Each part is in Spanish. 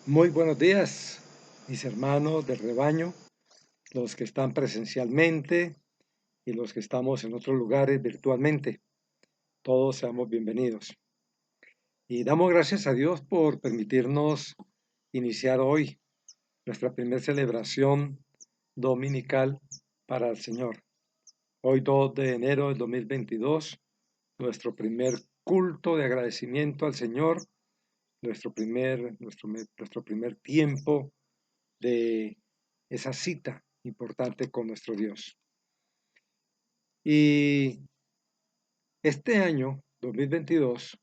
Muy buenos días, mis hermanos del rebaño, los que están presencialmente y los que estamos en otros lugares virtualmente. Todos seamos bienvenidos. Y damos gracias a Dios por permitirnos iniciar hoy nuestra primera celebración dominical para el Señor. Hoy 2 de enero del 2022, nuestro primer culto de agradecimiento al Señor, nuestro primer tiempo de esa cita importante con nuestro Dios. Y este año, 2022,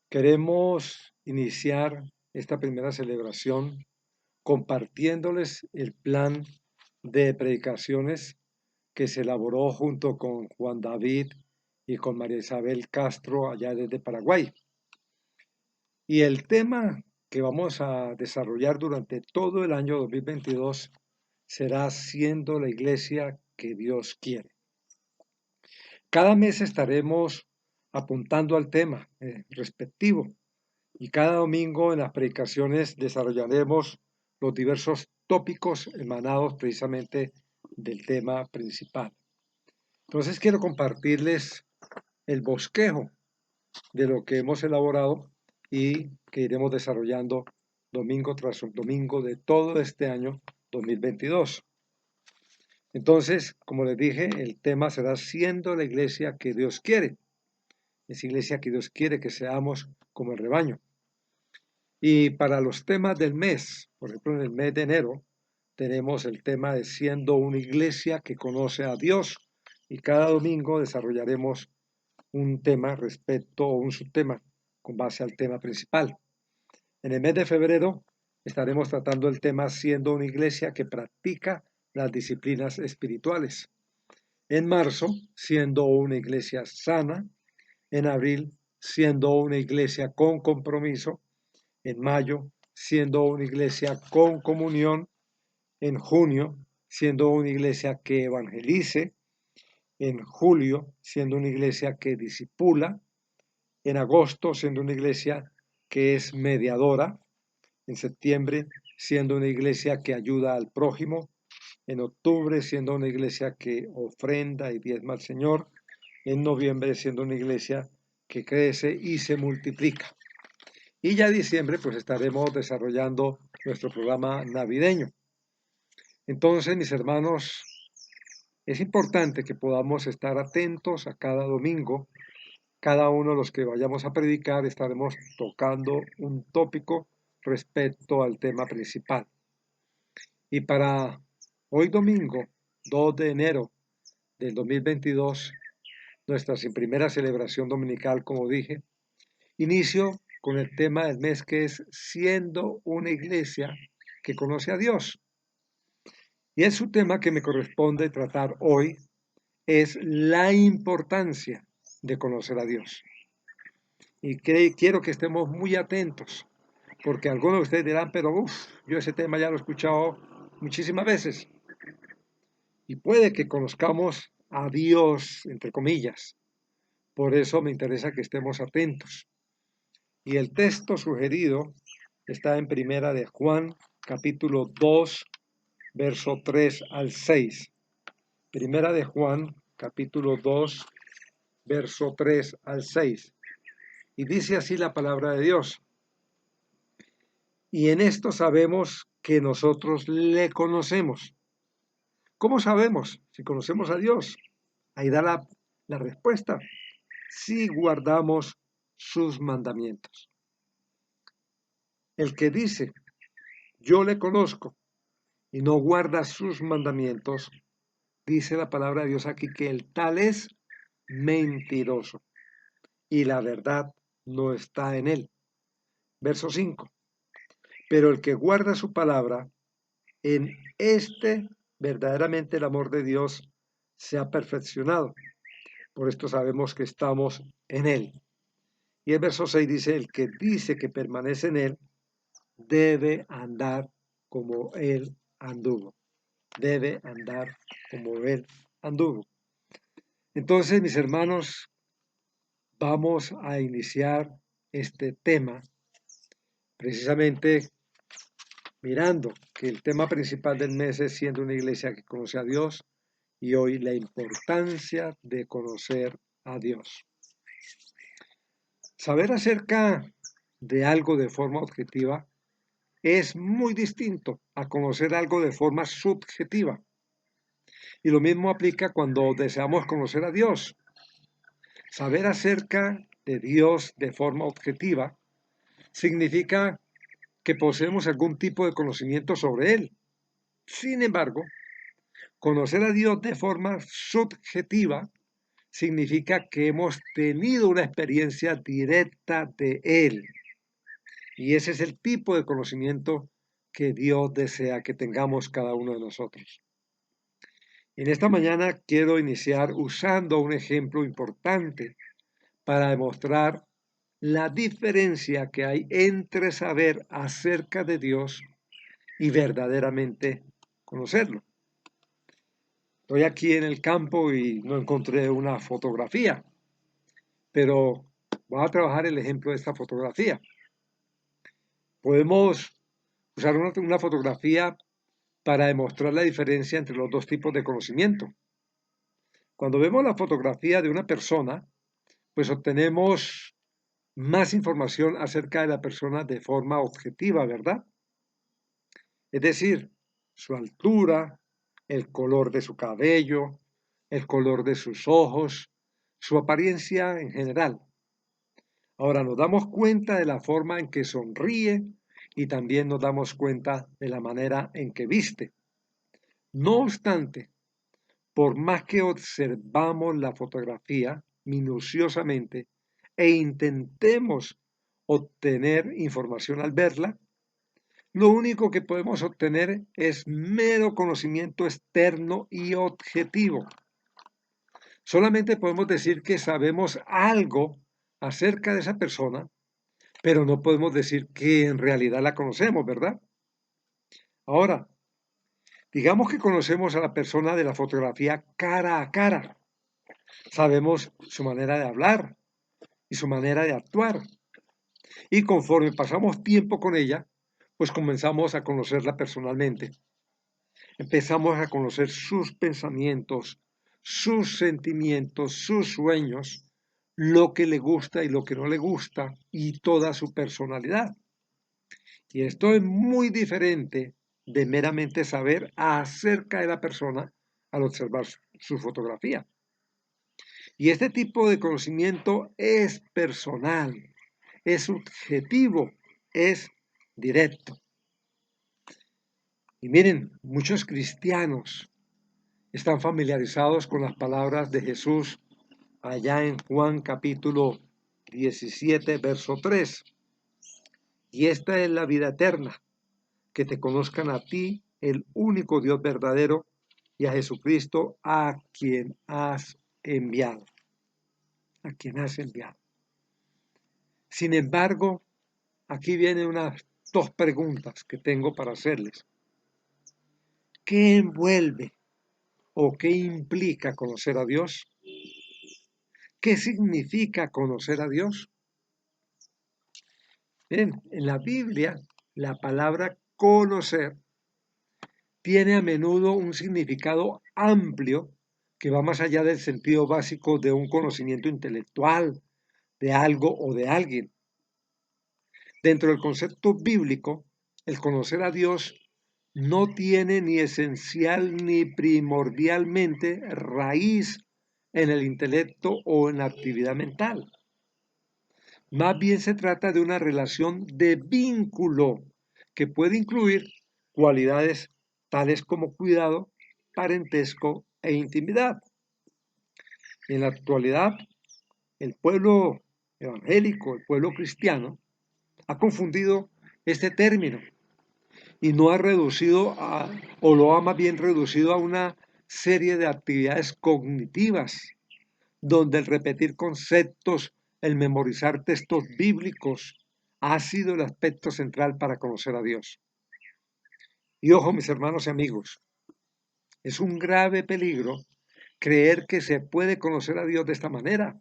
queremos iniciar esta primera celebración compartiéndoles el plan de predicaciones que se elaboró junto con Juan David y con María Isabel Castro allá desde Paraguay. Y el tema que vamos a desarrollar durante todo el año 2022 será siendo la iglesia que Dios quiere. Cada mes estaremos apuntando al tema respectivo y cada domingo en las predicaciones desarrollaremos los diversos tópicos emanados precisamente del tema principal. Entonces quiero compartirles el bosquejo de lo que hemos elaborado y que iremos desarrollando domingo tras domingo de todo este año 2022. Entonces, como les dije, el tema será siendo la iglesia que Dios quiere. Es iglesia que Dios quiere que seamos como el rebaño. Y para los temas del mes, por ejemplo, en el mes de enero, tenemos el tema de siendo una iglesia que conoce a Dios. Y cada domingo desarrollaremos un tema respecto o un subtema con base al tema principal. En el mes de febrero estaremos tratando el tema siendo una iglesia que practica las disciplinas espirituales. En marzo, siendo una iglesia sana. En abril, siendo una iglesia con compromiso. En mayo, siendo una iglesia con comunión. En junio, siendo una iglesia que evangelice. En julio, siendo una iglesia que disipula. En agosto, siendo una iglesia que es mediadora. En septiembre, siendo una iglesia que ayuda al prójimo. En octubre, siendo una iglesia que ofrenda y diezma al Señor. En noviembre, siendo una iglesia que crece y se multiplica. Y ya en diciembre, pues estaremos desarrollando nuestro programa navideño. Entonces, mis hermanos, es importante que podamos estar atentos a cada domingo. Cada uno de los que vayamos a predicar estaremos tocando un tópico respecto al tema principal. Y para hoy domingo, 2 de enero del 2022, nuestra primera celebración dominical, como dije, inicio con el tema del mes que es siendo una iglesia que conoce a Dios. Y es un tema que me corresponde tratar hoy, es la importancia de conocer a Dios. Y quiero que estemos muy atentos, porque algunos de ustedes dirán, pero yo ese tema ya lo he escuchado muchísimas veces. Y puede que conozcamos a Dios, entre comillas. Por eso me interesa que estemos atentos. Y el texto sugerido está en Primera de Juan, capítulo 2, verso 3 al 6. Primera de Juan, capítulo 2, verso 3 al 6. Y dice así la palabra de Dios. Y en esto sabemos que nosotros le conocemos. ¿Cómo sabemos si conocemos a Dios? Ahí da la respuesta. Si guardamos sus mandamientos. El que dice, yo le conozco y no guarda sus mandamientos, dice la palabra de Dios aquí que el tal es mentiroso y la verdad no está en él. Verso 5. Pero el que guarda su palabra, en este verdaderamente el amor de Dios se ha perfeccionado. Por esto sabemos que estamos en él. Y el verso 6 dice, el que dice que permanece en él, debe andar como él anduvo. Debe andar como él anduvo. Entonces, mis hermanos, vamos a iniciar este tema precisamente mirando que el tema principal del mes es siendo una iglesia que conoce a Dios y hoy la importancia de conocer a Dios. Saber acerca de algo de forma objetiva es muy distinto a conocer algo de forma subjetiva. Y lo mismo aplica cuando deseamos conocer a Dios. Saber acerca de Dios de forma objetiva significa que poseemos algún tipo de conocimiento sobre Él. Sin embargo, conocer a Dios de forma subjetiva significa que hemos tenido una experiencia directa de Él. Y ese es el tipo de conocimiento que Dios desea que tengamos cada uno de nosotros. En esta mañana quiero iniciar usando un ejemplo importante para demostrar la diferencia que hay entre saber acerca de Dios y verdaderamente conocerlo. Estoy aquí en el campo y no encontré una fotografía, pero voy a trabajar el ejemplo de esta fotografía. Podemos usar una fotografía para demostrar la diferencia entre los dos tipos de conocimiento. Cuando vemos la fotografía de una persona, pues obtenemos más información acerca de la persona de forma objetiva, ¿verdad? Es decir, su altura, el color de su cabello, el color de sus ojos, su apariencia en general. Ahora nos damos cuenta de la forma en que sonríe y también nos damos cuenta de la manera en que viste. No obstante, por más que observamos la fotografía minuciosamente e intentemos obtener información al verla, lo único que podemos obtener es mero conocimiento externo y objetivo. Solamente podemos decir que sabemos algo acerca de esa persona, pero no podemos decir que en realidad la conocemos, ¿verdad? Ahora, digamos que conocemos a la persona de la fotografía cara a cara. Sabemos su manera de hablar y su manera de actuar. Y conforme pasamos tiempo con ella, pues comenzamos a conocerla personalmente. Empezamos a conocer sus pensamientos, sus sentimientos, sus sueños, lo que le gusta y lo que no le gusta y toda su personalidad. Y esto es muy diferente de meramente saber acerca de la persona al observar su fotografía. Y este tipo de conocimiento es personal, es subjetivo, es directo. Y miren, muchos cristianos están familiarizados con las palabras de Jesús allá en Juan capítulo 17, verso 3. Y esta es la vida eterna, que te conozcan a ti, el único Dios verdadero, y a Jesucristo a quien has enviado. A quien has enviado. Sin embargo, aquí vienen unas dos preguntas que tengo para hacerles. ¿Qué envuelve o qué implica conocer a Dios? ¿Qué significa conocer a Dios? Miren, en la Biblia, la palabra conocer tiene a menudo un significado amplio que va más allá del sentido básico de un conocimiento intelectual de algo o de alguien. Dentro del concepto bíblico, el conocer a Dios no tiene ni esencial ni primordialmente raíz en el intelecto o en la actividad mental. Más bien se trata de una relación de vínculo que puede incluir cualidades tales como cuidado, parentesco e intimidad. En la actualidad, el pueblo evangélico, el pueblo cristiano, ha confundido este término y no ha reducido o lo ha más bien reducido a una serie de actividades cognitivas, donde el repetir conceptos, el memorizar textos bíblicos, ha sido el aspecto central para conocer a Dios. Y ojo, mis hermanos y amigos, es un grave peligro creer que se puede conocer a Dios de esta manera.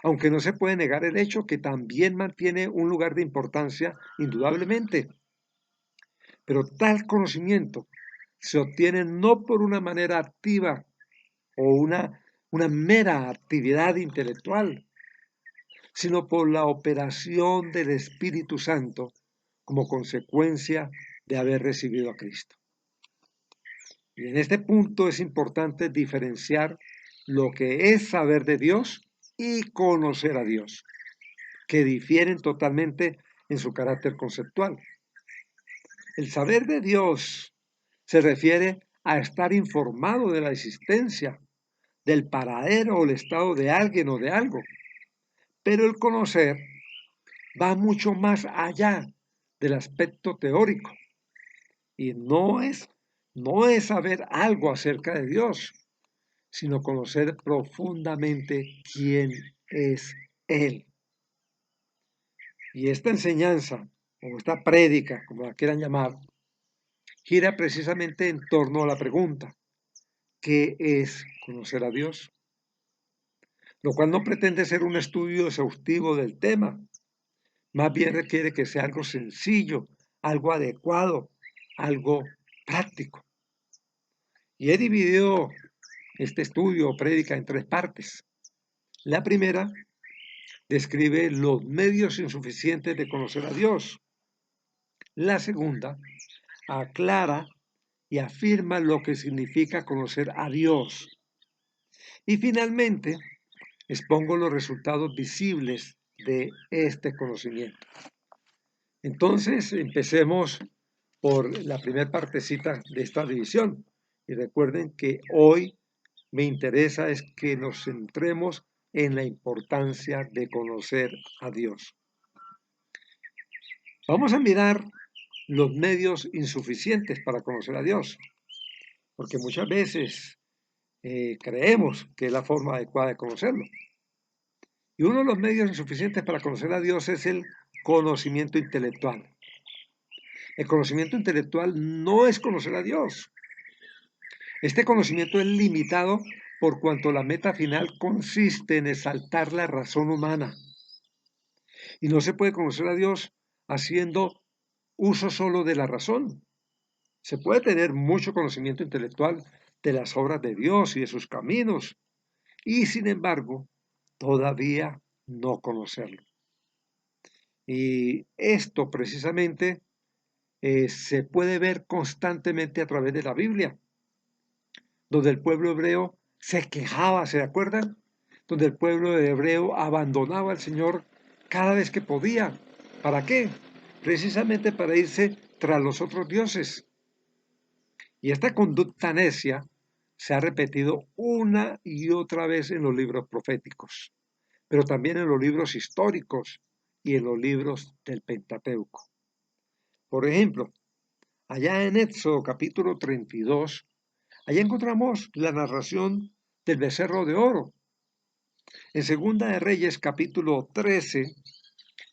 aunque no se puede negar el hecho que también mantiene un lugar de importancia indudablemente. Pero tal conocimiento se obtiene no por una manera activa o una mera actividad intelectual, sino por la operación del Espíritu Santo como consecuencia de haber recibido a Cristo. Y en este punto es importante diferenciar lo que es saber de Dios y conocer a Dios, que difieren totalmente en su carácter conceptual. El saber de Dios se refiere a estar informado de la existencia, del paradero o el estado de alguien o de algo. Pero el conocer va mucho más allá del aspecto teórico y no es saber algo acerca de Dios, sino conocer profundamente quién es Él. Y esta enseñanza, o esta prédica, como la quieran llamar, gira precisamente en torno a la pregunta, ¿qué es conocer a Dios? Lo cual no pretende ser un estudio exhaustivo del tema, más bien requiere que sea algo sencillo, algo adecuado, algo práctico. Y he dividido este estudio o prédica en tres partes. La primera describe los medios insuficientes de conocer a Dios. La segunda aclara y afirma lo que significa conocer a Dios. Y finalmente expongo los resultados visibles de este conocimiento. Entonces, empecemos por la primera partecita de esta división. Y recuerden que hoy me interesa es que nos centremos en la importancia de conocer a Dios. Vamos a mirar los medios insuficientes para conocer a Dios, porque muchas veces creemos que es la forma adecuada de conocerlo. Y uno de los medios insuficientes para conocer a Dios es el conocimiento intelectual. El conocimiento intelectual no es conocer a Dios. Este conocimiento es limitado por cuanto la meta final consiste en exaltar la razón humana. Y no se puede conocer a Dios haciendo uso solo de la razón. Se puede tener mucho conocimiento intelectual de las obras de Dios y de sus caminos, y sin embargo, todavía no conocerlo. Y esto precisamente se puede ver constantemente a través de la Biblia, donde el pueblo hebreo se quejaba, ¿se acuerdan? Donde el pueblo hebreo abandonaba al Señor cada vez que podía. ¿Para qué? Precisamente para irse tras los otros dioses. Y esta conducta necia se ha repetido una y otra vez en los libros proféticos, pero también en los libros históricos y en los libros del Pentateuco. Por ejemplo, allá en Éxodo capítulo 32, allá encontramos la narración del becerro de oro. En Segunda de Reyes capítulo 13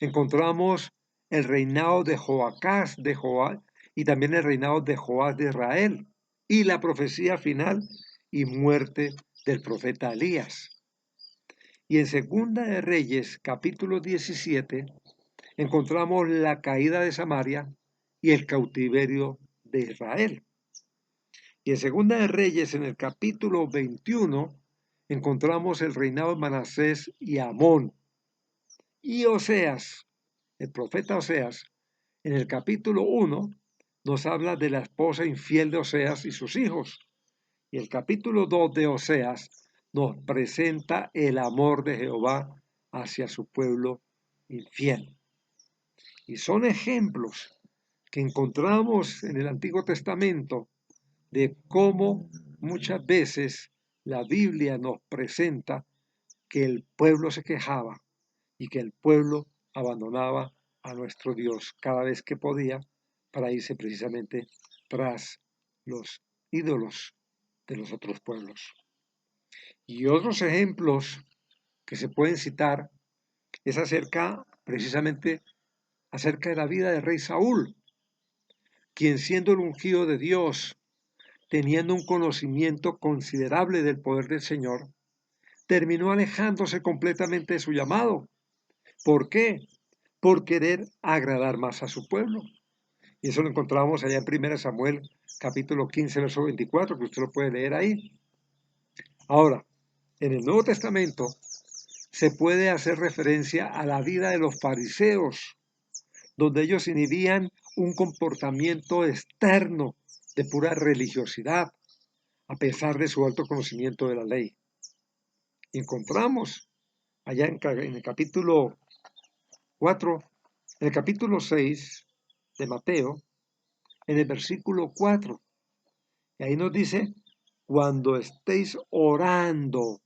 encontramos el reinado de Joacás de Joás y también el reinado de Joás de Israel y la profecía final y muerte del profeta Elías. Y en Segunda de Reyes capítulo 17 encontramos la caída de Samaria y el cautiverio de Israel. Y en Segunda de Reyes, en el capítulo 21, encontramos el reinado de Manasés y Amón. Y Oseas, el profeta Oseas, en el capítulo 1, nos habla de la esposa infiel de Oseas y sus hijos. Y el capítulo 2 de Oseas nos presenta el amor de Jehová hacia su pueblo infiel. Y son ejemplos que encontramos en el Antiguo Testamento de cómo muchas veces la Biblia nos presenta que el pueblo se quejaba y que el pueblo abandonaba a nuestro Dios cada vez que podía para irse precisamente tras los ídolos de los otros pueblos. Y otros ejemplos que se pueden citar es precisamente acerca de la vida del rey Saúl, quien siendo el ungido de Dios, teniendo un conocimiento considerable del poder del Señor, terminó alejándose completamente de su llamado. ¿Por qué? Por querer agradar más a su pueblo. Y eso lo encontramos allá en 1 Samuel capítulo 15, verso 24, que usted lo puede leer ahí. Ahora, en el Nuevo Testamento se puede hacer referencia a la vida de los fariseos, donde ellos inhibían un comportamiento externo de pura religiosidad, a pesar de su alto conocimiento de la ley. Y encontramos allá en el capítulo 4, en el capítulo 6 de Mateo, en el versículo 4, y ahí nos dice, cuando estéis orando,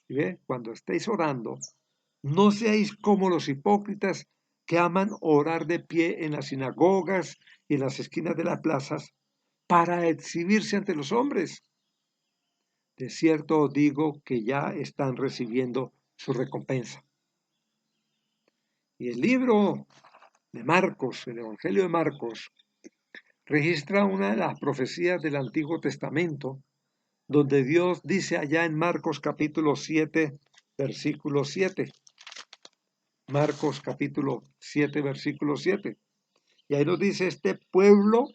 ¿sí? Cuando estéis orando, no seáis como los hipócritas que aman orar de pie en las sinagogas y en las esquinas de las plazas para exhibirse ante los hombres. De cierto os digo que ya están recibiendo su recompensa. Y el libro de Marcos, el Evangelio de Marcos, registra una de las profecías del Antiguo Testamento, donde Dios dice allá en Marcos capítulo 7, versículo 7. Marcos capítulo 7, versículo 7. Y ahí nos dice, este pueblo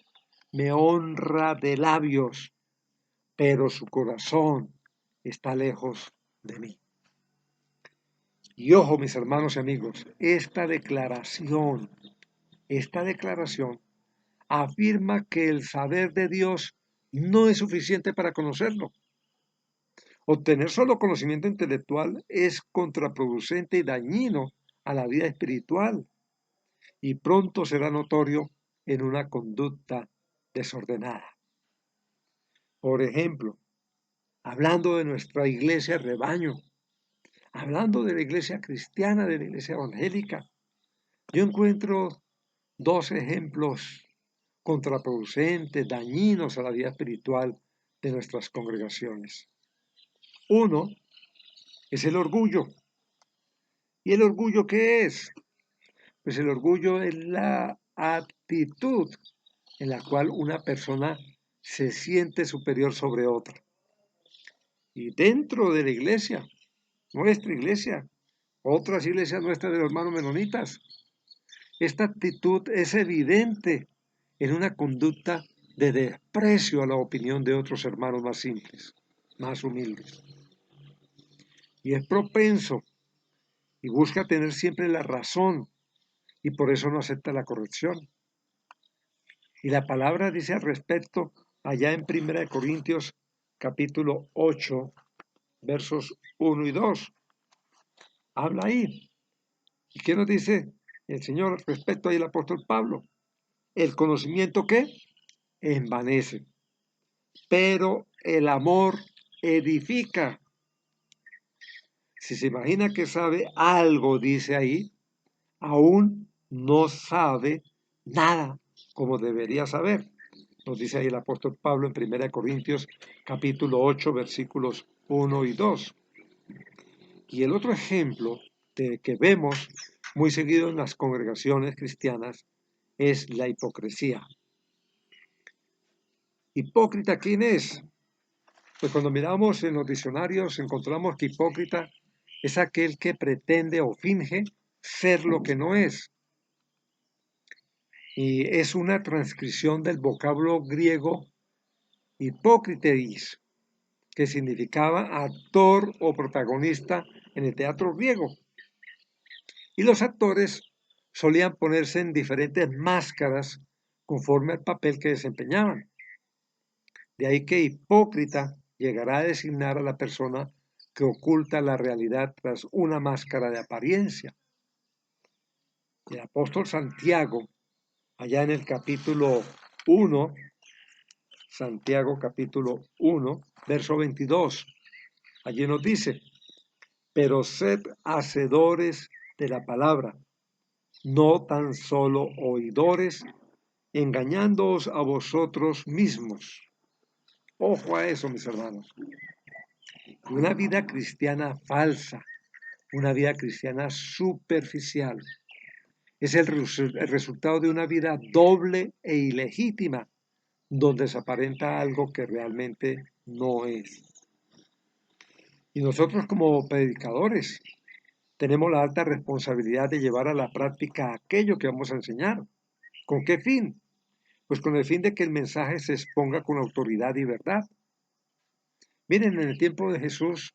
me honra de labios, pero su corazón está lejos de mí. Y ojo, mis hermanos y amigos, esta declaración afirma que el saber de Dios no es suficiente para conocerlo. Obtener solo conocimiento intelectual es contraproducente y dañino a la vida espiritual y pronto será notorio en una conducta desordenada. Por ejemplo, hablando de nuestra iglesia rebaño, hablando de la iglesia cristiana, de la iglesia evangélica, yo encuentro dos ejemplos contraproducentes, dañinos a la vida espiritual de nuestras congregaciones. Uno es el orgullo. ¿Y el orgullo qué es? Pues el orgullo es la actitud en la cual una persona se siente superior sobre otra. Y dentro de la iglesia, nuestra iglesia, otras iglesias nuestras de los hermanos menonitas, esta actitud es evidente en una conducta de desprecio a la opinión de otros hermanos más simples, más humildes. Y es propenso y busca tener siempre la razón y por eso no acepta la corrección. Y la palabra dice al respecto allá en 1 Corintios capítulo 8, versos 1 y 2. Habla ahí. ¿Y qué nos dice el Señor respecto ahí el apóstol Pablo? El conocimiento que envanece, pero el amor edifica. Si se imagina que sabe algo, dice ahí, aún no sabe nada como debería saber. Nos dice ahí el apóstol Pablo en 1 Corintios capítulo 8 versículos 1 y 2. Y el otro ejemplo que vemos muy seguido en las congregaciones cristianas es la hipocresía. ¿Hipócrita quién es? Pues cuando miramos en los diccionarios encontramos que hipócrita es aquel que pretende o finge ser lo que no es. Y es una transcripción del vocablo griego hipócriteis, que significaba actor o protagonista en el teatro griego. Y los actores solían ponerse en diferentes máscaras conforme al papel que desempeñaban. De ahí que hipócrita llegará a designar a la persona que oculta la realidad tras una máscara de apariencia. El apóstol Santiago, allá en el capítulo 1, Santiago capítulo 1, verso 22, allí nos dice, pero sed hacedores de la palabra, no tan solo oidores, engañándoos a vosotros mismos. Ojo a eso, mis hermanos. Una vida cristiana falsa, una vida cristiana superficial, es el resultado de una vida doble e ilegítima, donde se aparenta algo que realmente no es. Y nosotros como predicadores tenemos la alta responsabilidad de llevar a la práctica aquello que vamos a enseñar. ¿Con qué fin? Pues con el fin de que el mensaje se exponga con autoridad y verdad. Miren, en el tiempo de Jesús,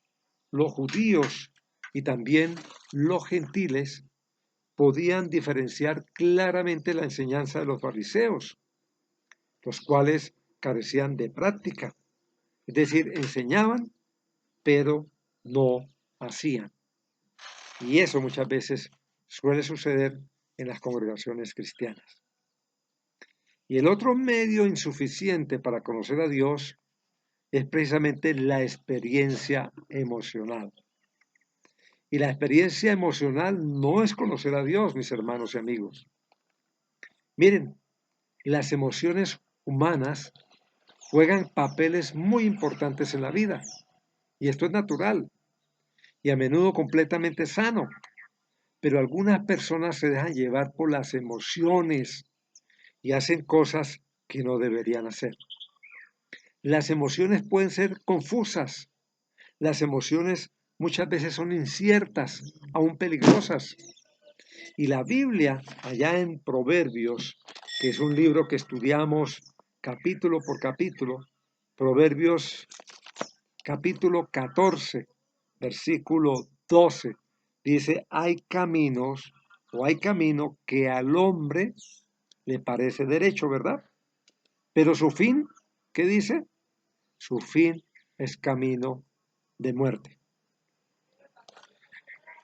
los judíos y también los gentiles podían diferenciar claramente la enseñanza de los fariseos, los cuales carecían de práctica, es decir, enseñaban, pero no hacían. Y eso muchas veces suele suceder en las congregaciones cristianas. Y el otro medio insuficiente para conocer a Dios es precisamente la experiencia emocional. Y la experiencia emocional no es conocer a Dios, mis hermanos y amigos. Miren, las emociones humanas juegan papeles muy importantes en la vida. Y esto es natural y a menudo completamente sano. Pero algunas personas se dejan llevar por las emociones y hacen cosas que no deberían hacer. Las emociones pueden ser confusas. Las emociones muchas veces son inciertas, aún peligrosas. Y la Biblia, allá en Proverbios, que es un libro que estudiamos capítulo por capítulo, Proverbios capítulo 14, versículo 12, dice, hay caminos o hay camino que al hombre le parece derecho, ¿verdad? Pero su fin, ¿qué dice? Su fin es camino de muerte.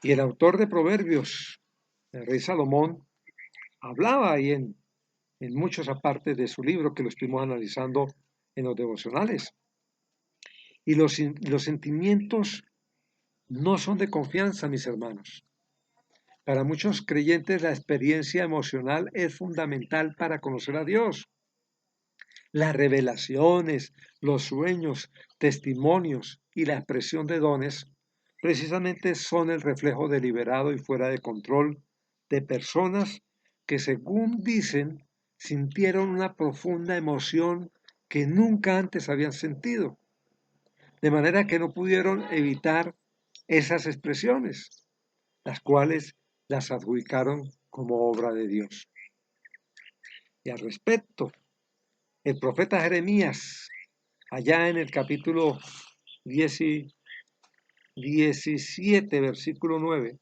Y el autor de Proverbios, el rey Salomón, hablaba ahí en muchas partes de su libro que lo estuvimos analizando en los devocionales. Y los sentimientos no son de confianza, mis hermanos. Para muchos creyentes la experiencia emocional es fundamental para conocer a Dios. Las revelaciones, los sueños, testimonios y la expresión de dones precisamente son el reflejo deliberado y fuera de control de personas que, según dicen, sintieron una profunda emoción que nunca antes habían sentido, de manera que no pudieron evitar esas expresiones, las cuales las adjudicaron como obra de Dios. Y al respecto, el profeta Jeremías, allá en el capítulo 17, versículo 9,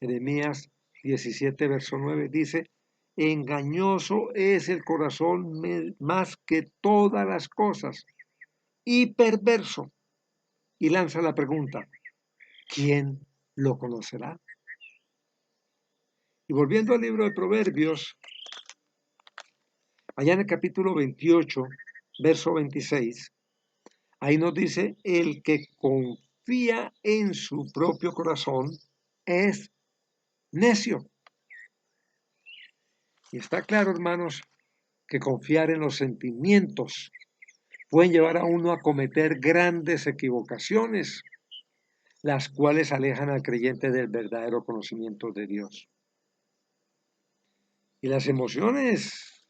Jeremías 17, verso 9, dice, engañoso es el corazón más que todas las cosas y perverso. Y lanza la pregunta, ¿quién lo conocerá? Y volviendo al libro de Proverbios, allá en el capítulo 28, verso 26, ahí nos dice, el que confía en su propio corazón es necio. Y está claro, hermanos, que confiar en los sentimientos pueden llevar a uno a cometer grandes equivocaciones, las cuales alejan al creyente del verdadero conocimiento de Dios. Y las emociones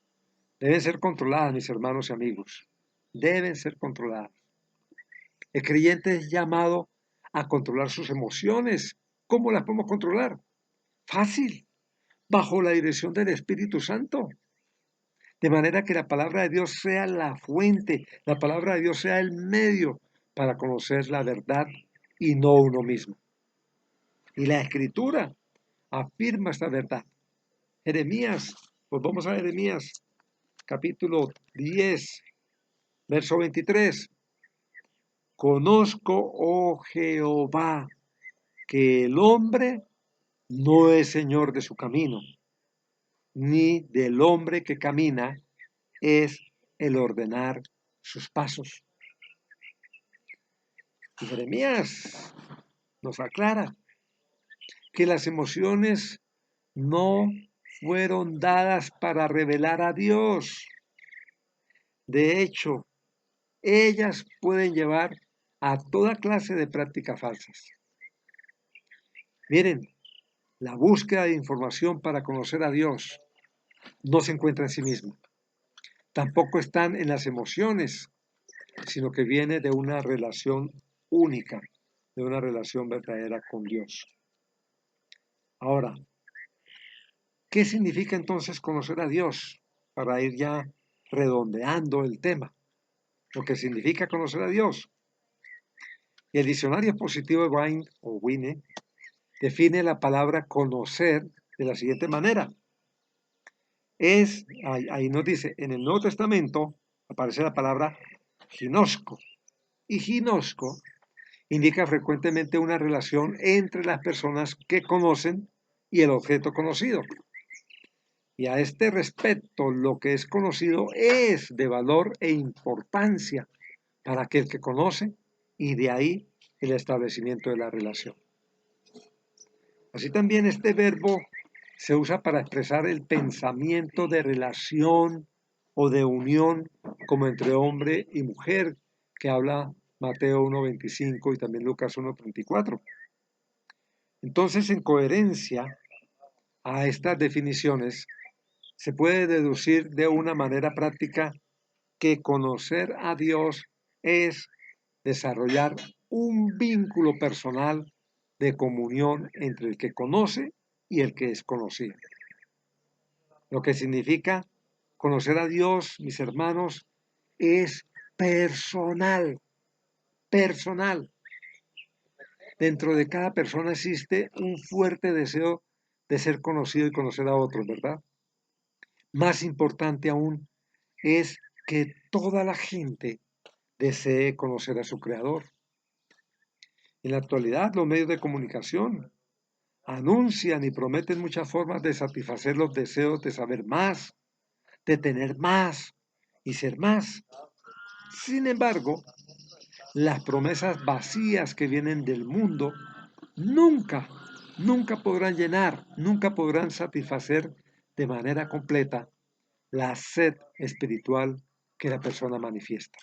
deben ser controladas, mis hermanos y amigos. Deben ser controladas. El creyente es llamado a controlar sus emociones. ¿Cómo las podemos controlar? Fácil, bajo la dirección del Espíritu Santo. De manera que la palabra de Dios sea la fuente, la palabra de Dios sea el medio para conocer la verdad y no uno mismo. Y la Escritura afirma esta verdad. Jeremías, pues vamos a Jeremías, capítulo 10, verso 23. Conozco, oh Jehová, que el hombre no es señor de su camino, ni del hombre que camina es el ordenar sus pasos. Y Jeremías nos aclara que las emociones no fueron dadas para revelar a Dios. De hecho, ellas pueden llevar a toda clase de prácticas falsas. Miren, la búsqueda de información para conocer a Dios no se encuentra en sí misma. Tampoco están en las emociones, sino que viene de una relación única de una relación verdadera con Dios. Ahora, ¿qué significa entonces conocer a Dios? Para ir ya redondeando el tema. Lo que significa conocer a Dios. El diccionario positivo de Wine o Wine define la palabra conocer de la siguiente manera. Ahí nos dice, en el Nuevo Testamento aparece la palabra ginosco. Y ginosco indica frecuentemente una relación entre las personas que conocen y el objeto conocido. Y a este respecto, lo que es conocido es de valor e importancia para aquel que conoce y de ahí el establecimiento de la relación. Así también este verbo se usa para expresar el pensamiento de relación o de unión como entre hombre y mujer, que habla Mateo 1.25 y también Lucas 1.34. Entonces, en coherencia a estas definiciones, se puede deducir de una manera práctica que conocer a Dios es desarrollar un vínculo personal de comunión entre el que conoce y el que es conocido. Lo que significa conocer a Dios, mis hermanos, es personal, personal. Dentro de cada persona existe un fuerte deseo de ser conocido y conocer a otros, ¿verdad? Más importante aún es que toda la gente desee conocer a su creador. En la actualidad, los medios de comunicación anuncian y prometen muchas formas de satisfacer los deseos de saber más, de tener más y ser más. Sin embargo, las promesas vacías que vienen del mundo nunca, nunca podrán llenar, nunca podrán satisfacer de manera completa la sed espiritual que la persona manifiesta.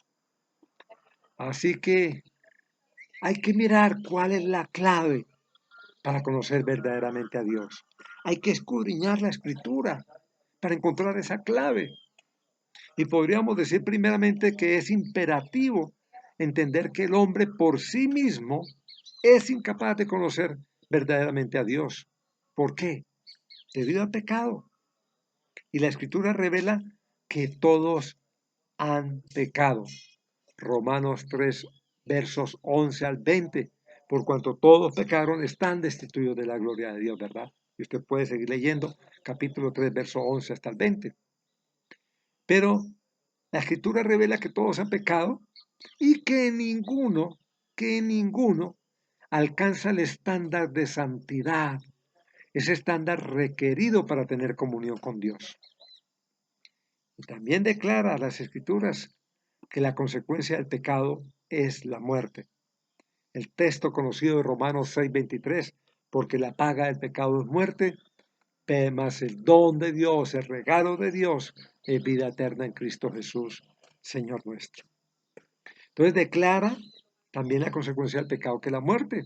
Así que hay que mirar cuál es la clave para conocer verdaderamente a Dios. Hay que escudriñar la escritura para encontrar esa clave. Y podríamos decir primeramente que es imperativo entender que el hombre por sí mismo es incapaz de conocer verdaderamente a Dios. ¿Por qué? Debido al pecado. Y la escritura revela que todos han pecado. Romanos 3, versos 11 al 20. Por cuanto todos pecaron, están destituidos de la gloria de Dios, ¿verdad? Y usted puede seguir leyendo capítulo 3, verso 11 hasta el 20. Pero la escritura revela que todos han pecado y que ninguno alcanza el estándar de santidad, ese estándar requerido para tener comunión con Dios. Y también declara las escrituras que la consecuencia del pecado es la muerte. El texto conocido de Romanos 6:23, porque la paga del pecado es muerte, mas el don de Dios, el regalo de Dios, es vida eterna en Cristo Jesús, Señor nuestro. Entonces declara también la consecuencia del pecado, que es la muerte,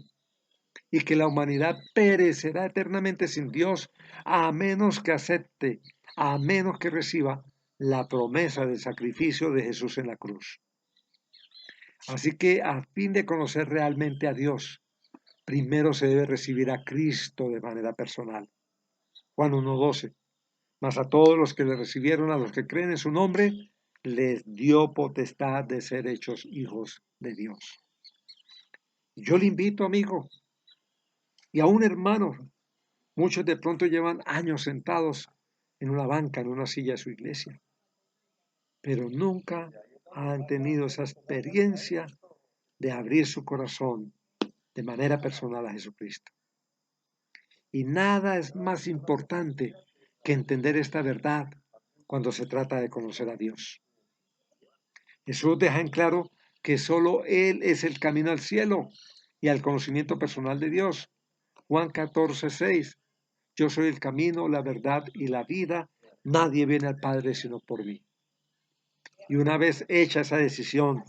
y que la humanidad perecerá eternamente sin Dios, a menos que acepte, a menos que reciba la promesa del sacrificio de Jesús en la cruz. Así que a fin de conocer realmente a Dios, primero se debe recibir a Cristo de manera personal. Juan 1:12. Mas a todos los que le recibieron, a los que creen en su nombre, les dio potestad de ser hechos hijos de Dios. Yo le invito, amigo, y a un hermano, muchos de pronto llevan años sentados en una banca, en una silla de su iglesia, pero nunca han tenido esa experiencia de abrir su corazón de manera personal a Jesucristo. Y nada es más importante que entender esta verdad cuando se trata de conocer a Dios. Jesús deja en claro que solo Él es el camino al cielo y al conocimiento personal de Dios. Juan 14:6. Yo soy el camino, la verdad y la vida. Nadie viene al Padre sino por mí. Y una vez hecha esa decisión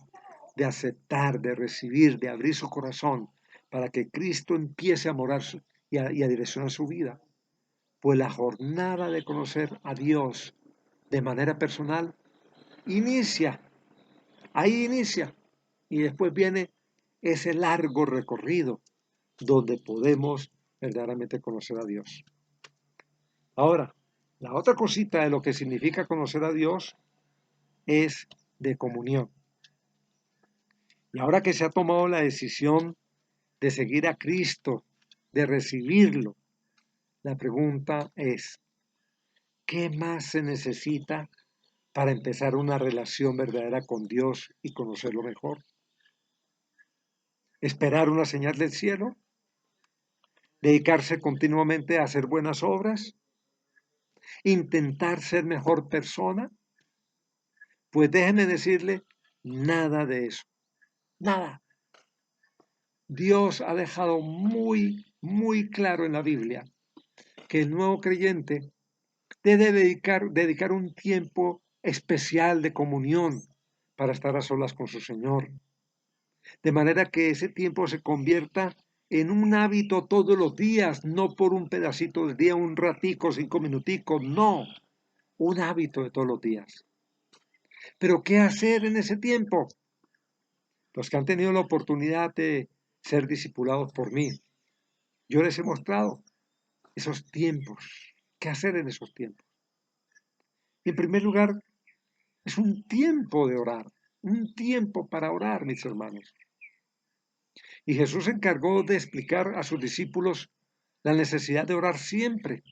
de aceptar, de recibir, de abrir su corazón para que Cristo empiece a morar y a direccionar su vida, pues la jornada de conocer a Dios de manera personal inicia, ahí inicia, y después viene ese largo recorrido donde podemos verdaderamente conocer a Dios. Ahora, la otra cosita de lo que significa conocer a Dios es de comunión. Y ahora que se ha tomado la decisión de seguir a Cristo, de recibirlo, la pregunta es, ¿qué más se necesita para empezar una relación verdadera con Dios y conocerlo mejor? ¿Esperar una señal del cielo? ¿Dedicarse continuamente a hacer buenas obras? ¿Intentar ser mejor persona? Pues déjenme decirle, nada de eso. Nada. Dios ha dejado muy claro en la Biblia que el nuevo creyente debe dedicar un tiempo especial de comunión para estar a solas con su Señor. De manera que ese tiempo se convierta en un hábito todos los días, no por un pedacito del día, un ratico, 5 minuticos, no, un hábito de todos los días. Pero ¿qué hacer en ese tiempo? Los que han tenido la oportunidad de ser discipulados por mí, yo les he mostrado esos tiempos. ¿Qué hacer en esos tiempos? En primer lugar, es un tiempo de orar, un tiempo para orar, mis hermanos. Y Jesús se encargó de explicar a sus discípulos la necesidad de orar siempre.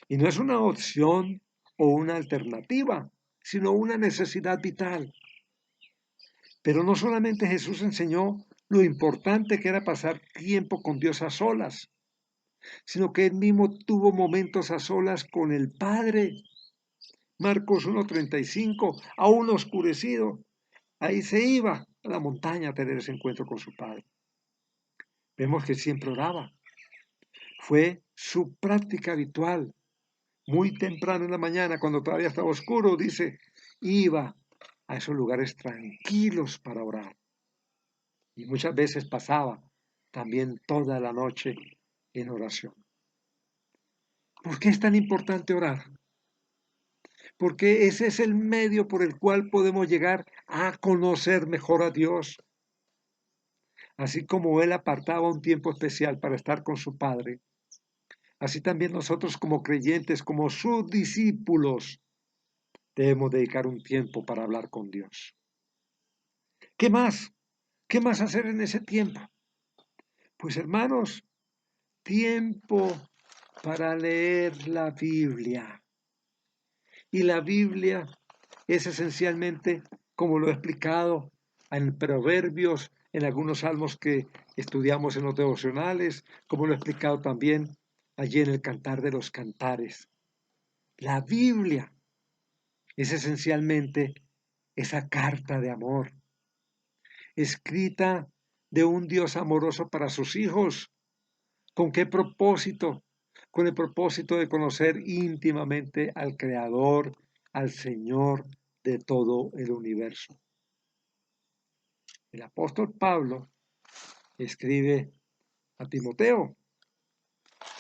Y no es una opción o una alternativa, sino una necesidad vital. Pero no solamente Jesús enseñó lo importante que era pasar tiempo con Dios a solas, sino que él mismo tuvo momentos a solas con el Padre. Marcos 1:35, aún oscurecido, ahí se iba a la montaña a tener ese encuentro con su Padre. Vemos que siempre oraba. Fue su práctica habitual. Muy temprano en la mañana, cuando todavía estaba oscuro, dice, iba a esos lugares tranquilos para orar. Y muchas veces pasaba también toda la noche en oración. ¿Por qué es tan importante orar? Porque ese es el medio por el cual podemos llegar a conocer mejor a Dios. Así como Él apartaba un tiempo especial para estar con su Padre, así también nosotros como creyentes, como sus discípulos, debemos dedicar un tiempo para hablar con Dios. ¿Qué más? ¿Qué más hacer en ese tiempo? Pues hermanos, tiempo para leer la Biblia. Y la Biblia es esencialmente, como lo he explicado en Proverbios, en algunos salmos que estudiamos en los devocionales, como lo he explicado también allí en el Cantar de los Cantares. La Biblia es esencialmente esa carta de amor, escrita de un Dios amoroso para sus hijos. ¿Con qué propósito? Con el propósito de conocer íntimamente al Creador, al Señor de todo el universo. El apóstol Pablo escribe a Timoteo,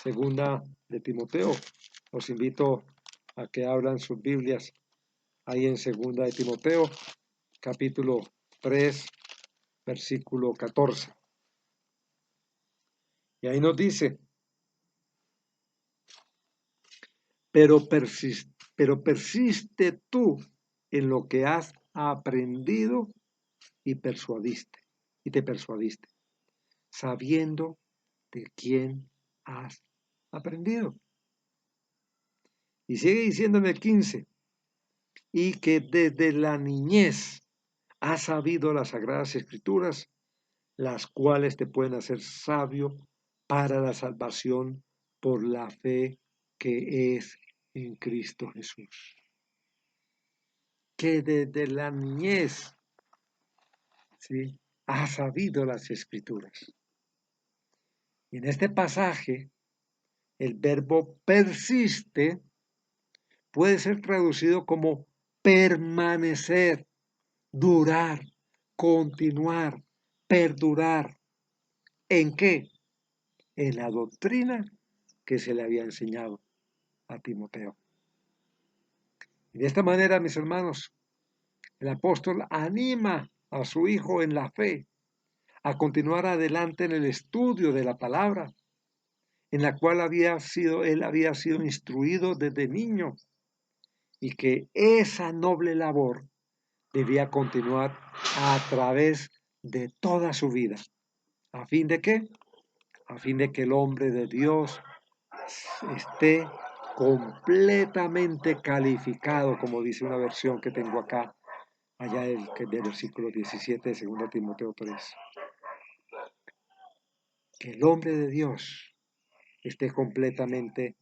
segunda de Timoteo. Los invito a que abran sus Biblias ahí en segunda de Timoteo, capítulo 3, versículo 14. Y ahí nos dice, pero persiste tú en lo que has aprendido y te persuadiste, sabiendo de quién has aprendido. Y sigue diciendo en el 15, y que desde la niñez has sabido las sagradas escrituras, las cuales te pueden hacer sabio para la salvación por la fe que es en Cristo Jesús. Que desde la niñez, ¿sí?, has sabido las escrituras. Y en este pasaje, el verbo persiste puede ser traducido como permanecer, durar, continuar, perdurar. ¿En qué? En la doctrina que se le había enseñado a Timoteo. Y de esta manera, mis hermanos, el apóstol anima a su hijo en la fe a continuar adelante en el estudio de la palabra, en la cual él había sido instruido desde niño, y que esa noble labor debía continuar a través de toda su vida. ¿A fin de qué? A fin de que el hombre de Dios esté completamente calificado, como dice una versión que tengo acá, allá del versículo 17 de 2 Timoteo 3. Que el hombre de Dios esté completamente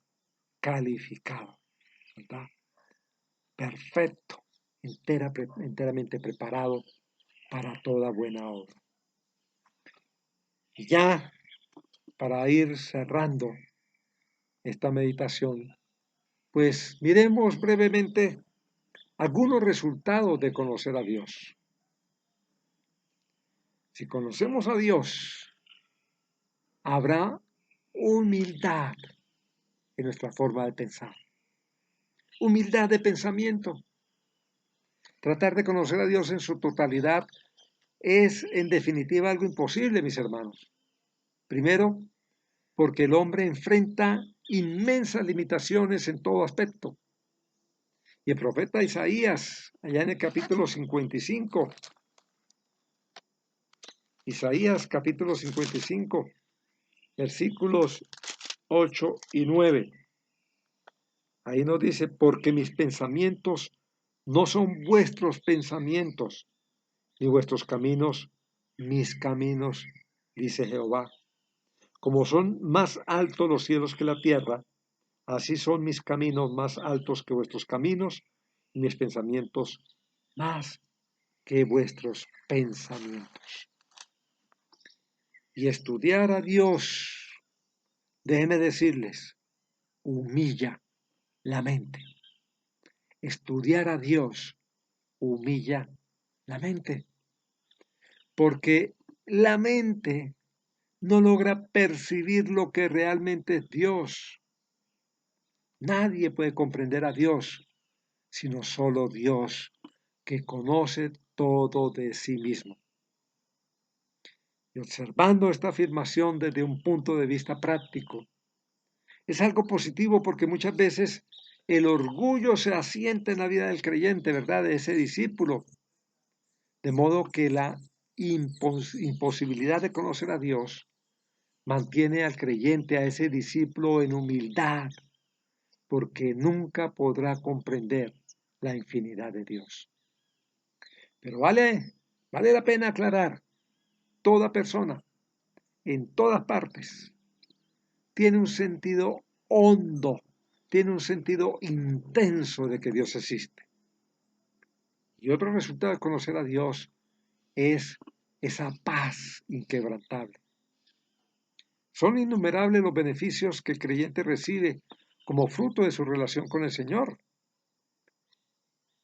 calificado, ¿verdad? Perfecto, enteramente preparado para toda buena obra. Y ya para ir cerrando esta meditación, pues miremos brevemente algunos resultados de conocer a Dios. Si conocemos a Dios, habrá humildad en nuestra forma de pensar. Humildad de pensamiento. Tratar de conocer a Dios en su totalidad es, en definitiva, algo imposible, mis hermanos. Primero, porque el hombre enfrenta inmensas limitaciones en todo aspecto. Y el profeta Isaías, allá en el capítulo 55, Isaías capítulo 55, versículos 8 y 9. Ahí nos dice, porque mis pensamientos no son vuestros pensamientos, ni vuestros caminos mis caminos, dice Jehová. Como son más altos los cielos que la tierra, así son mis caminos más altos que vuestros caminos, y mis pensamientos más que vuestros pensamientos. Y estudiar a Dios, déjenme decirles, humilla la mente. Estudiar a Dios humilla la mente, porque la mente no logra percibir lo que realmente es Dios. Nadie puede comprender a Dios, sino solo Dios, que conoce todo de sí mismo. Y observando esta afirmación desde un punto de vista práctico, es algo positivo porque muchas veces el orgullo se asienta en la vida del creyente, ¿verdad? De ese discípulo. De modo que la imposibilidad de conocer a Dios mantiene al creyente, a ese discípulo en humildad, porque nunca podrá comprender la infinidad de Dios. Pero vale la pena aclarar, toda persona, en todas partes, tiene un sentido hondo, tiene un sentido intenso de que Dios existe. Y otro resultado de conocer a Dios es esa paz inquebrantable. Son innumerables los beneficios que el creyente recibe como fruto de su relación con el Señor.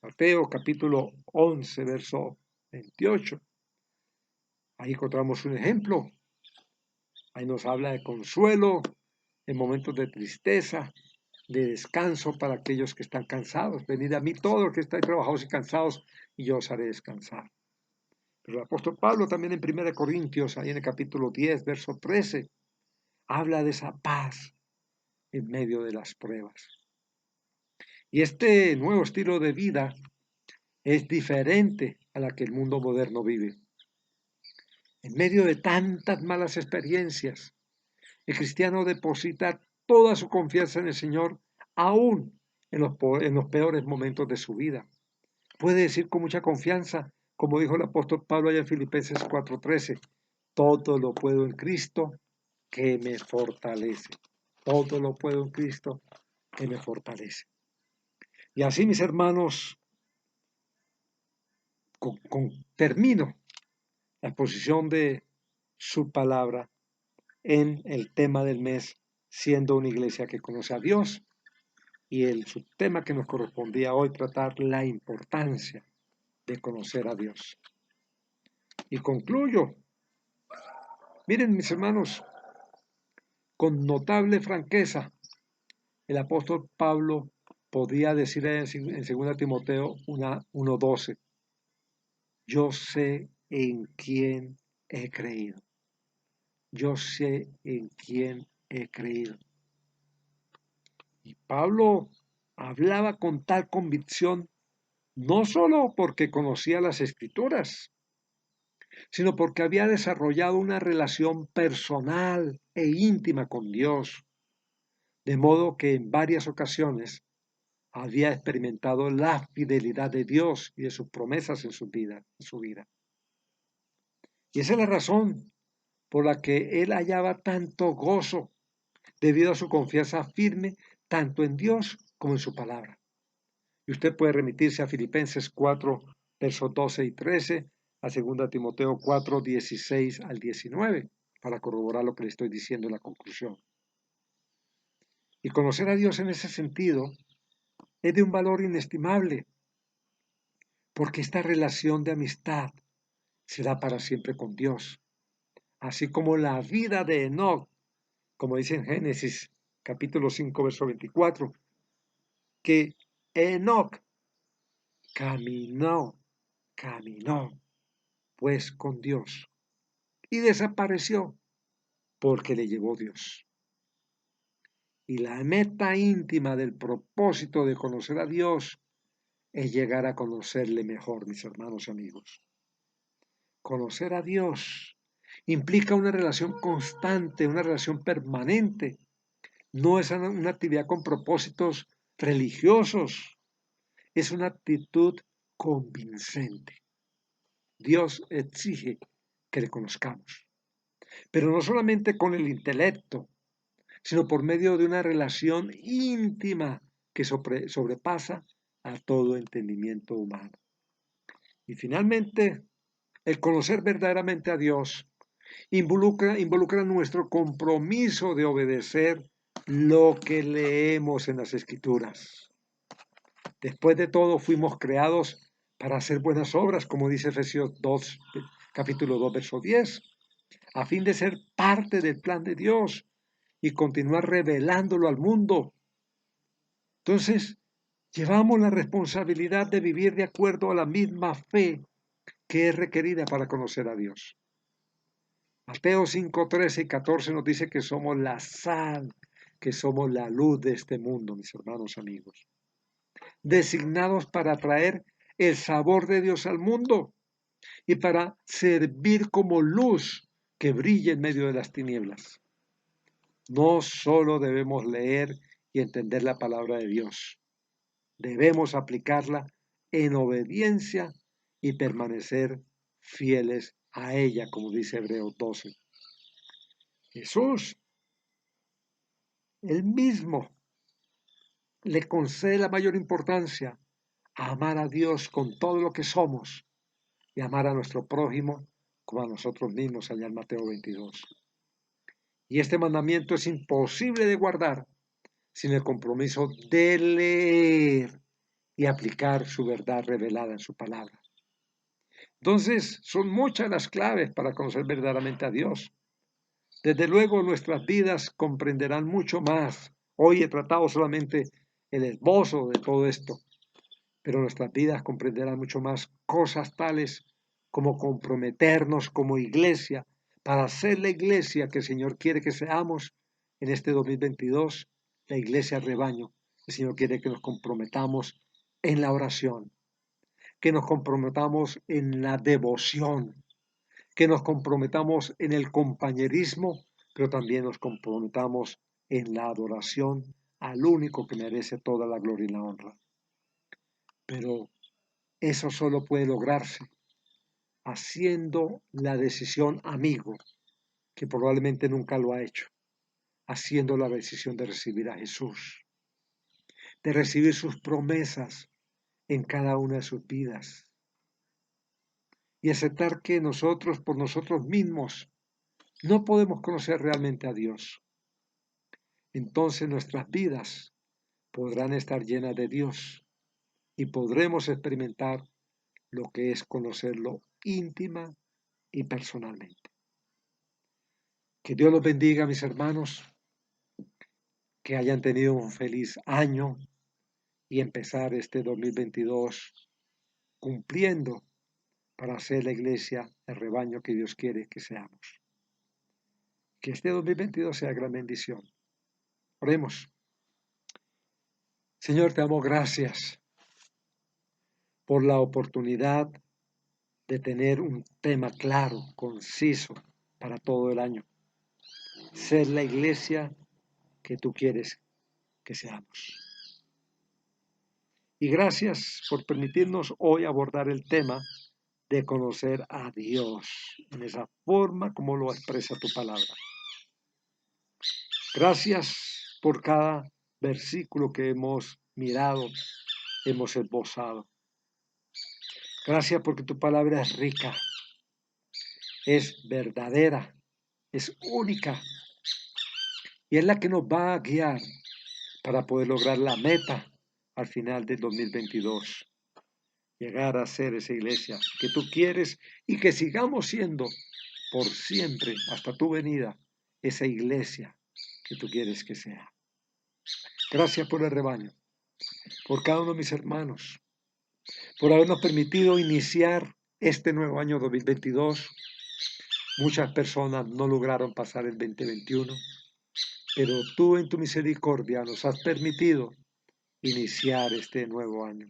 Mateo capítulo 11, verso 28. Ahí encontramos un ejemplo. Ahí nos habla de consuelo en momentos de tristeza, de descanso para aquellos que están cansados. Venid a mí todos los que estáis trabajados y cansados, y yo os haré descansar. Pero el apóstol Pablo también en 1 Corintios, ahí en el capítulo 10, verso 13, habla de esa paz en medio de las pruebas. Y este nuevo estilo de vida es diferente a la que el mundo moderno vive. En medio de tantas malas experiencias, el cristiano deposita toda su confianza en el Señor, aún en los peores momentos de su vida. Puede decir con mucha confianza, como dijo el apóstol Pablo allá en Filipenses 4:13, todo lo puedo en Cristo que me fortalece. Todo lo puedo en Cristo que me fortalece. Y así, mis hermanos, termino la exposición de su palabra en el tema del mes, siendo una iglesia que conoce a Dios, y el subtema que nos correspondía hoy, tratar la importancia de conocer a Dios. Y concluyo. Miren, mis hermanos, con notable franqueza, el apóstol Pablo podía decir en 2 Timoteo 1:12, yo sé en quién he creído. Yo sé en quién he creído. Y Pablo hablaba con tal convicción, no solo porque conocía las Escrituras, sino porque había desarrollado una relación personal e íntima con Dios, de modo que en varias ocasiones había experimentado la fidelidad de Dios y de sus promesas en su vida. Y esa es la razón por la que él hallaba tanto gozo debido a su confianza firme tanto en Dios como en su palabra. Y usted puede remitirse a Filipenses 4, versos 12 y 13, a 2 Timoteo 4, 16 al 19, para corroborar lo que le estoy diciendo en la conclusión. Y conocer a Dios en ese sentido es de un valor inestimable, porque esta relación de amistad será para siempre con Dios, así como la vida de Enoc, como dice en Génesis capítulo 5, verso 24, que Enoc caminó pues con Dios y desapareció porque le llevó Dios. Y la meta íntima del propósito de conocer a Dios es llegar a conocerle mejor, mis hermanos y amigos. Conocer a Dios implica una relación constante, una relación permanente. No es una actividad con propósitos religiosos, es una actitud convincente. Dios exige que le conozcamos, pero no solamente con el intelecto, sino por medio de una relación íntima que sobrepasa a todo entendimiento humano. Y finalmente, el conocer verdaderamente a Dios involucra nuestro compromiso de obedecer lo que leemos en las Escrituras. Después de todo, fuimos creados para hacer buenas obras, como dice Efesios 2, capítulo 2, verso 10, a fin de ser parte del plan de Dios y continuar revelándolo al mundo. Entonces, llevamos la responsabilidad de vivir de acuerdo a la misma fe que es requerida para conocer a Dios. Mateo 5, 13 y 14 nos dice que somos la sal, que somos la luz de este mundo, mis hermanos amigos, designados para traer el sabor de Dios al mundo y para servir como luz que brille en medio de las tinieblas. No solo debemos leer y entender la palabra de Dios, debemos aplicarla en obediencia y permanecer fieles a ella, como dice Hebreos 12. Jesús, él mismo, le concede la mayor importancia a amar a Dios con todo lo que somos y amar a nuestro prójimo como a nosotros mismos, allá en Mateo 22. Y este mandamiento es imposible de guardar sin el compromiso de leer y aplicar su verdad revelada en su palabra. Entonces, son muchas las claves para conocer verdaderamente a Dios. Desde luego, nuestras vidas comprenderán mucho más. Hoy he tratado solamente el esbozo de todo esto, pero nuestras vidas comprenderán mucho más cosas tales como comprometernos como iglesia para ser la iglesia que el Señor quiere que seamos en este 2022, la iglesia rebaño. El Señor quiere que nos comprometamos en la oración, que nos comprometamos en la devoción, que nos comprometamos en el compañerismo, pero también nos comprometamos en la adoración al único que merece toda la gloria y la honra. Pero eso solo puede lograrse haciendo la decisión amigo, que probablemente nunca lo ha hecho, haciendo la decisión de recibir a Jesús, de recibir sus promesas en cada una de sus vidas y aceptar que nosotros por nosotros mismos no podemos conocer realmente a Dios. Entonces nuestras vidas podrán estar llenas de Dios y podremos experimentar lo que es conocerlo íntima y personalmente. Que Dios los bendiga, mis hermanos, que hayan tenido un feliz año y empezar este 2022 cumpliendo para ser la iglesia, el rebaño que Dios quiere que seamos. Que este 2022 sea gran bendición. Oremos. Señor, te damos gracias por la oportunidad de tener un tema claro, conciso para todo el año. Ser la iglesia que tú quieres que seamos. Y gracias por permitirnos hoy abordar el tema de conocer a Dios en esa forma como lo expresa tu palabra. Gracias por cada versículo que hemos mirado, hemos esbozado. Gracias porque tu palabra es rica, es verdadera, es única y es la que nos va a guiar para poder lograr la meta al final del 2022. Llegar a ser esa iglesia que tú quieres y que sigamos siendo por siempre hasta tu venida esa iglesia que tú quieres que sea. Gracias por el rebaño, por cada uno de mis hermanos, por habernos permitido iniciar este nuevo año 2022. Muchas personas no lograron pasar el 2021, pero tú en tu misericordia nos has permitido iniciar este nuevo año.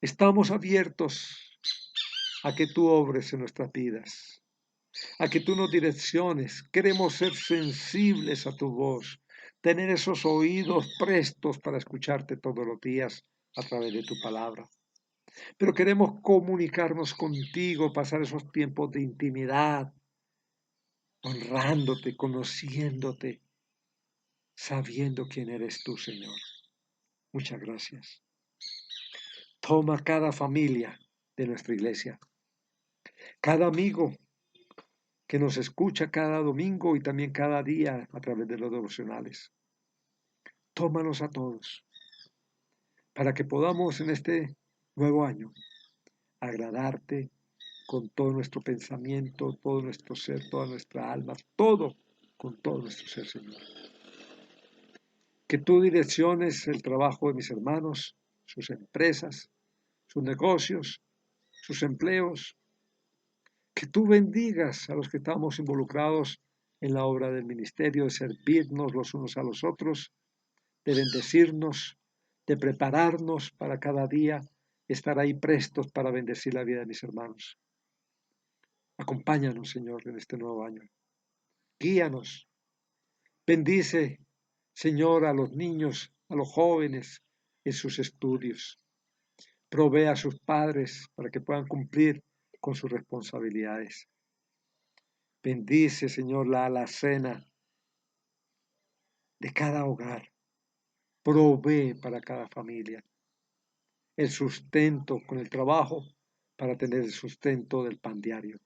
Estamos abiertos a que tú obres en nuestras vidas, a que tú nos direcciones. Queremos ser sensibles a tu voz, tener esos oídos prestos para escucharte todos los días a través de tu palabra. Pero queremos comunicarnos contigo, pasar esos tiempos de intimidad, honrándote, conociéndote, sabiendo quién eres tú, Señor. Muchas gracias. Toma cada familia de nuestra iglesia, cada amigo que nos escucha cada domingo y también cada día a través de los devocionales. Tómanos a todos para que podamos en este nuevo año agradarte con todo nuestro pensamiento, todo nuestro ser, toda nuestra alma, todo con todo nuestro ser, Señor. Que tú direcciones el trabajo de mis hermanos, sus empresas, sus negocios, sus empleos. Que tú bendigas a los que estamos involucrados en la obra del ministerio, de servirnos los unos a los otros, de bendecirnos, de prepararnos para cada día estar ahí prestos para bendecir la vida de mis hermanos. Acompáñanos, Señor, en este nuevo año. Guíanos. Bendice, Señor, a los niños, a los jóvenes en sus estudios. Provee a sus padres para que puedan cumplir con sus responsabilidades. Bendice, Señor, la alacena de cada hogar. Provee para cada familia el sustento con el trabajo para tener el sustento del pan diario.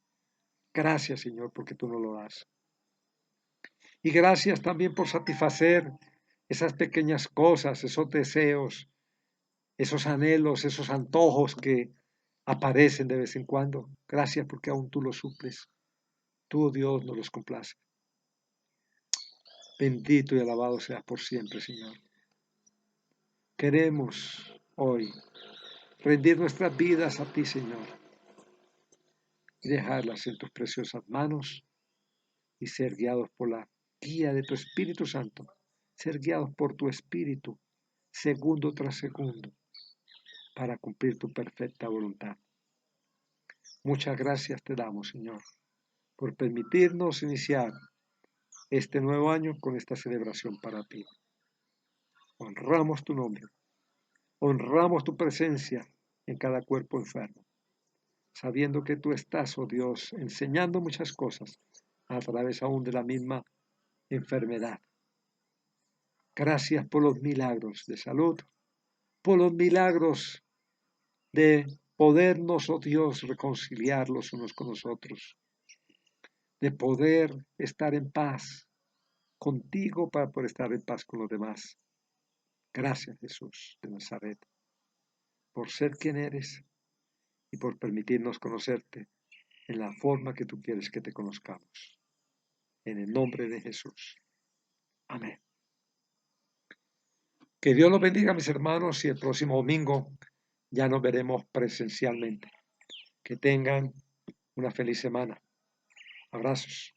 Gracias, Señor, porque tú nos lo das. Y gracias también por satisfacer esas pequeñas cosas, esos deseos, esos anhelos, esos antojos que aparecen de vez en cuando. Gracias porque aún tú los suples. Tú, oh Dios, nos los complace. Bendito y alabado seas por siempre, Señor. Queremos hoy rendir nuestras vidas a ti, Señor, y dejarlas en tus preciosas manos y ser guiados por la guía de tu Espíritu Santo, ser guiados por tu Espíritu, segundo tras segundo, para cumplir tu perfecta voluntad. Muchas gracias te damos, Señor, por permitirnos iniciar este nuevo año con esta celebración para ti. Honramos tu nombre, honramos tu presencia en cada cuerpo enfermo, sabiendo que tú estás, oh Dios, enseñando muchas cosas a través aún de la misma enfermedad. Gracias por los milagros de salud, por los milagros de podernos, oh Dios, reconciliar los unos con los otros, de poder estar en paz contigo para poder estar en paz con los demás. Gracias, Jesús de Nazaret, por ser quien eres y por permitirnos conocerte en la forma que tú quieres que te conozcamos. En el nombre de Jesús. Amén. Que Dios los bendiga, mis hermanos, y el próximo domingo ya nos veremos presencialmente. Que tengan una feliz semana. Abrazos.